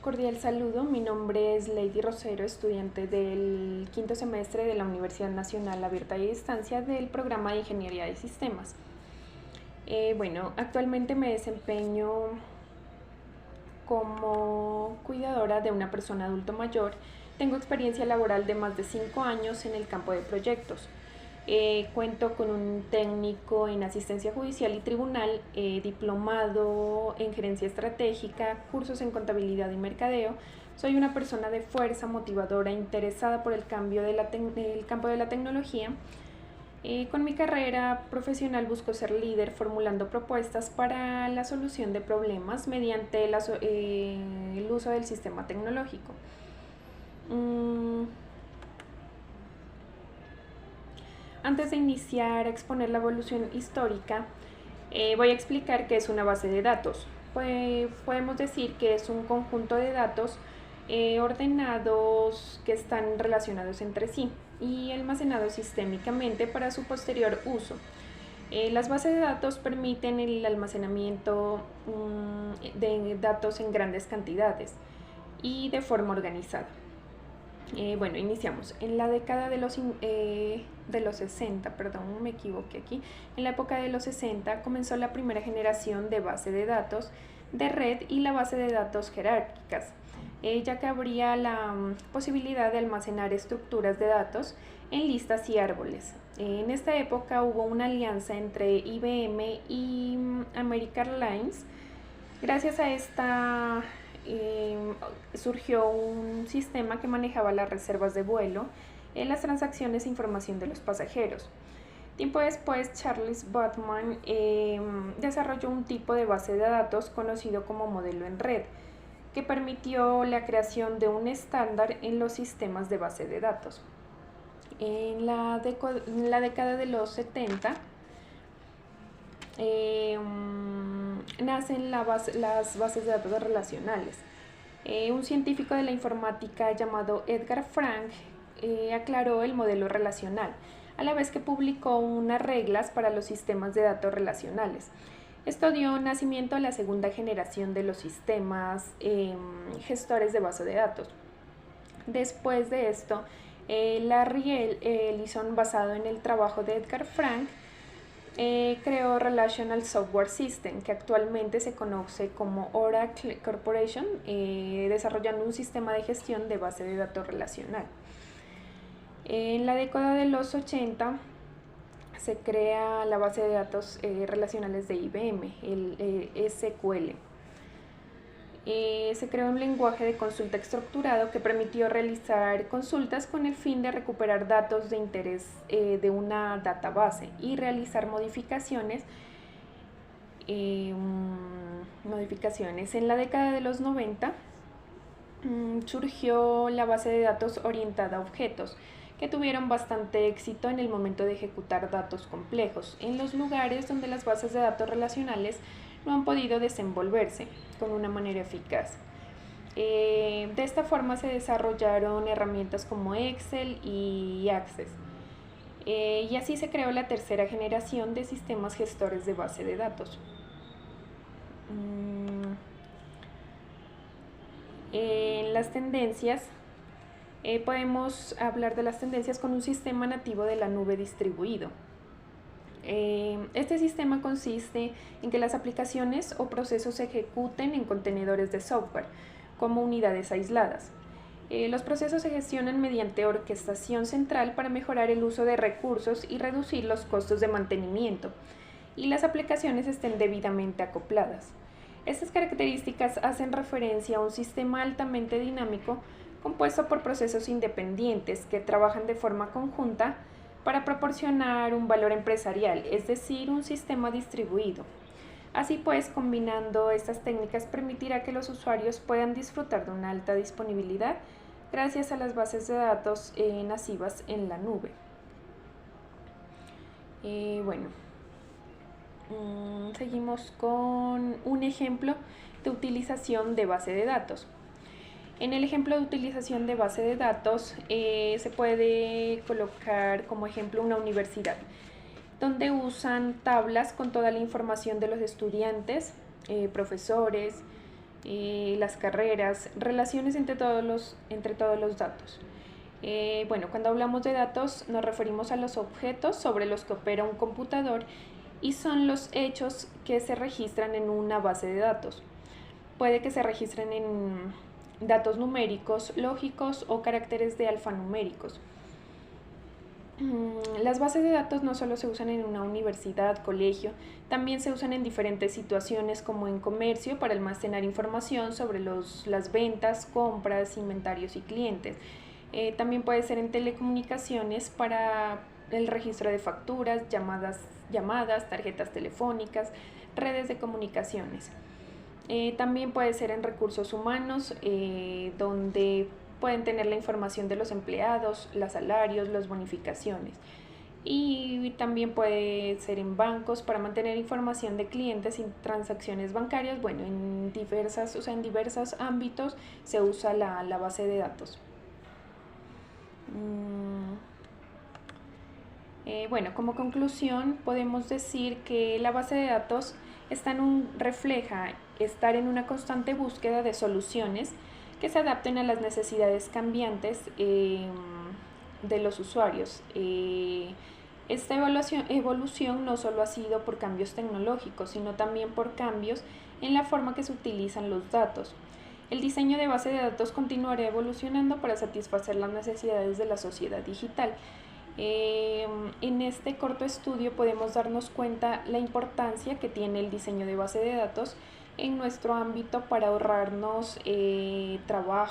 cordial saludo. Mi nombre es Lady Rosero, estudiante del quinto semestre de la Universidad Nacional Abierta y a Distancia del programa de Ingeniería de Sistemas. Actualmente me desempeño como cuidadora de una persona adulto mayor. Tengo experiencia laboral de más de 5 años en el campo de proyectos. Cuento con un técnico en asistencia judicial y tribunal, diplomado en gerencia estratégica, cursos en contabilidad y mercadeo. Soy una persona de fuerza, motivadora, interesada por el cambio del campo de la tecnología. Con mi carrera profesional busco ser líder formulando propuestas para la solución de problemas mediante el uso del sistema tecnológico. Antes de iniciar a exponer la evolución histórica, voy a explicar qué es una base de datos. Podemos decir que es un conjunto de datos ordenados que están relacionados entre sí y almacenados sistémicamente para su posterior uso. Las bases de datos permiten el almacenamiento de datos en grandes cantidades y de forma organizada. Iniciamos. En la década de los 60, perdón, me equivoqué aquí. En la época de los 60 comenzó la primera generación de base de datos de red y la base de datos jerárquicas, ya que habría la posibilidad de almacenar estructuras de datos en listas y árboles. En esta época hubo una alianza entre IBM y American Airlines. Gracias a esta surgió un sistema que manejaba las reservas de vuelo, las transacciones e información de los pasajeros. Tiempo después, Charles Bateman desarrolló un tipo de base de datos conocido como modelo en red, que permitió la creación de un estándar en los sistemas de base de datos. En la década de los 70, nacen las bases de datos relacionales. Un científico de la informática llamado Edgar Frank aclaró el modelo relacional, a la vez que publicó unas reglas para los sistemas de datos relacionales. Esto dio nacimiento a la segunda generación de los sistemas gestores de base de datos. Después de esto, Larry Ellison, basado en el trabajo de Edgar Frank, creó Relational Software System, que actualmente se conoce como Oracle Corporation, desarrollando un sistema de gestión de base de datos relacional. En la década de los 80 se crea la base de datos relacionales de IBM, el SQL. Se creó un lenguaje de consulta estructurado que permitió realizar consultas con el fin de recuperar datos de interés de una database y realizar modificaciones. En la década de los 90 surgió la base de datos orientada a objetos, que tuvieron bastante éxito en el momento de ejecutar datos complejos, en los lugares donde las bases de datos relacionales no han podido desenvolverse con una manera eficaz. De esta forma se desarrollaron herramientas como Excel y Access. Y así se creó la tercera generación de sistemas gestores de base de datos. En las tendencias, podemos hablar de las tendencias con un sistema nativo de la nube distribuido. Este sistema consiste en que las aplicaciones o procesos se ejecuten en contenedores de software como unidades aisladas. Los procesos se gestionan mediante orquestación central para mejorar el uso de recursos y reducir los costos de mantenimiento, y las aplicaciones estén debidamente acopladas. Estas características hacen referencia a un sistema altamente dinámico compuesto por procesos independientes que trabajan de forma conjunta para proporcionar un valor empresarial, es decir, un sistema distribuido. Así pues, combinando estas técnicas permitirá que los usuarios puedan disfrutar de una alta disponibilidad gracias a las bases de datos nativas en la nube. Seguimos con un ejemplo de utilización de base de datos. En el ejemplo de utilización de base de datos se puede colocar como ejemplo una universidad, donde usan tablas con toda la información de los estudiantes, profesores, las carreras, relaciones entre todos los datos. Bueno, cuando hablamos de datos nos referimos a los objetos sobre los que opera un computador y son los hechos que se registran en una base de datos. Puede que se registren en datos numéricos, lógicos o caracteres de alfanuméricos. Las bases de datos no solo se usan en una universidad, colegio, también se usan en diferentes situaciones como en comercio para almacenar información sobre las ventas, compras, inventarios y clientes. También puede ser en telecomunicaciones para el registro de facturas, llamadas, tarjetas telefónicas, redes de comunicaciones. También puede ser en recursos humanos, donde pueden tener la información de los empleados, los salarios, las bonificaciones. Y también puede ser en bancos para mantener información de clientes y transacciones bancarias. Bueno, en diversos ámbitos se usa la base de datos. Bueno, como conclusión podemos decir que la base de datos refleja estar en una constante búsqueda de soluciones que se adapten a las necesidades cambiantes de los usuarios. Esta evolución no solo ha sido por cambios tecnológicos, sino también por cambios en la forma que se utilizan los datos. El diseño de base de datos continuará evolucionando para satisfacer las necesidades de la sociedad digital. En este corto estudio podemos darnos cuenta la importancia que tiene el diseño de base de datos en nuestro ámbito para ahorrarnos trabajo